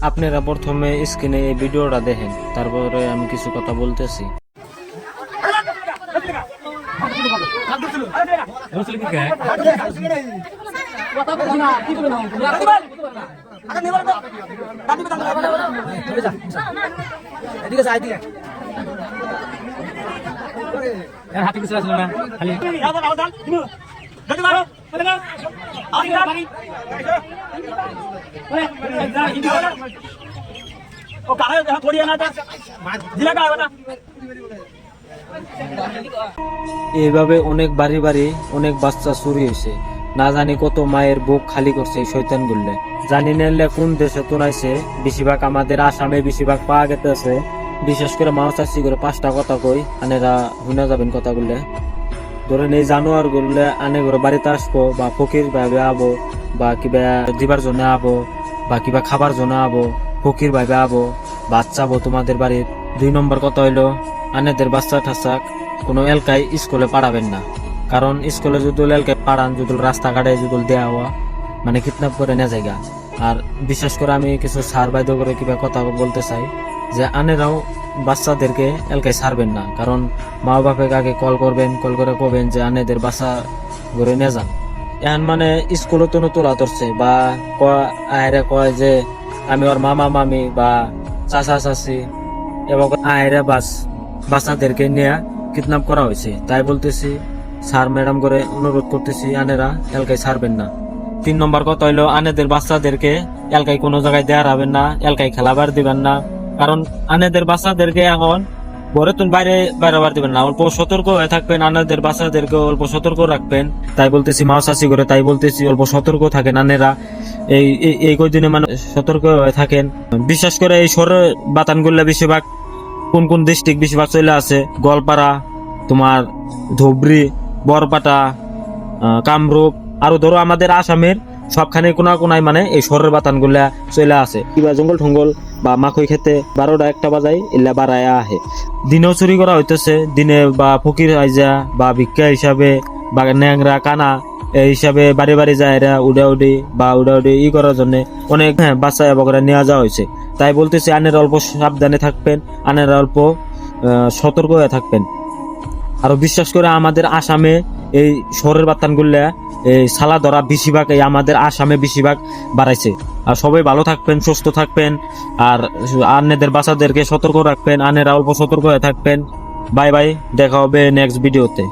আপনারা প্রথমে স্ক্রিনে এই ভিডিওটা দেখেন, তারপরে আমি কিছু কথা বলতেছি। হাতে কিছু আসলো না খালি এইভাবে অনেক বাড়ি বাড়ি অনেক বাচ্চা চুরি হয়েছে। না জানি কত মায়ের বুক খালি করছে এই শয়তান গুললে। জানি না কোন দেশে তোলাইছে, বেশিরভাগ আমাদের আসামে বেশিরভাগ পাওয়া গেতেছে। বিশেষ করে মাও চাষি করে 5টা কথা কই, আনেরা শুনে যাবেন কথাগুলো। ধরেন এই জানোয়ার গুলো আনে ঘরে বাড়িতে আসবো, বা ফকির ভাবে আবো, বা কিবা দিবার জন্য আবো, বা কিবা খাবার জন্য আবো, ফকির ভাবে আবো, বাচ্চা আবো তোমাদের বাড়ির। 2 নম্বর কথা হইলো, আনেদের বাচ্চা ঠাসাক কোনো এলাকায় স্কুলে পাঠাবেন না। কারণ স্কুলে যদি এলাকায় পাঠান, যদি রাস্তাঘাটে যদি দেওয়া হওয়া মানে কিডন্যাপ করে নেওয়া জায়গা। আর বিশেষ করে আমি কিছু সার বাইদ করে কিবা কথা বলতে চাই যে আনেরাও বাচ্চাদেরকে এলাকায় ছাড়বেন না। কারণ মা বাপের আগে কল করবেন, কল করে কবেন যে আনেদের বাচ্চা ঘরে নিয়ে যান। এখন মানে স্কুলে তো তোলা ধরছে, বা আয়রা কয় যে আমি ওর মামা মামি বা চাচা চাচি এবং আয়রা বাচ্চাদেরকে নিয়ে কিডন্যাপ করা হয়েছে। তাই বলতেছি স্যার ম্যাডাম করে অনুরোধ করতেছি আনেরা এলাকায় ছাড়বেন না। 3 নম্বর কথা হইলো, আনেদের বাচ্চাদেরকে এলাকায় কোনো জায়গায় দেওয়া হবেন না, এলাকায় খেলাবার দিবেন না। কারণ আনেদের বাচ্চাদেরকে এখন ঘরে তুমি বাইরে বাইরেবার দিবেন না। অল্প সতর্ক হয়ে থাকবেন, আনেদের বাচ্চাদেরকে অল্প সতর্ক রাখবেন। তাই বলতেছি মাও চাষি করে, তাই বলতেছি অল্প সতর্ক থাকেন আনেরা। এই কয়দিনে মানে সতর্ক হয়ে থাকেন। বিশেষ করে এই শহরের বাতানগুলো বেশিরভাগ কোন কোন ডিস্ট্রিক্ট বেশিরভাগ চলে আছে, গোয়ালপাড়া, তোমার ধুবড়ি, বরপাটা, কামরূপ, আরো ধরো আমাদের আসামের সবখানে কোনা কোনায় মানে এই শহরের বাতানগুলা চলে আছে। কিবা জঙ্গল ঠঙ্গল বা মাখই খেতে 12টা 1টা বাজাই এলা বাড়ায় আহে। দিনেও চুরি করা হইতেছে, দিনে বা ফকির আইজা বা ভিক্ষা হিসাবে বা ন্যাংরা কানা এই হিসাবে বাড়ি বাড়ি যায় এরা উডাউডি করার জন্য অনেক বাচ্চা বগরা নেওয়া যাওয়া হয়েছে। তাই বলতেছি আনেরা অল্প সাবধানে থাকবেন, আনেরা অল্প সতর্ক হয়ে থাকবেন। আরো বিশ্বাস করে আমাদের আসামে এই শহরের বাতানগুলা এই সালা ধরা বেশিরভাগ এই আমাদের আসামে বেশিরভাগ বাড়াইছে। আর সবাই ভালো থাকবেন, সুস্থ থাকবেন, আর আনেদের বাচ্চাদেরকে সতর্ক রাখবেন, আনেরা অল্প সতর্ক হয়ে থাকবেন। বাই বাই, দেখা হবে নেক্সট ভিডিওতে।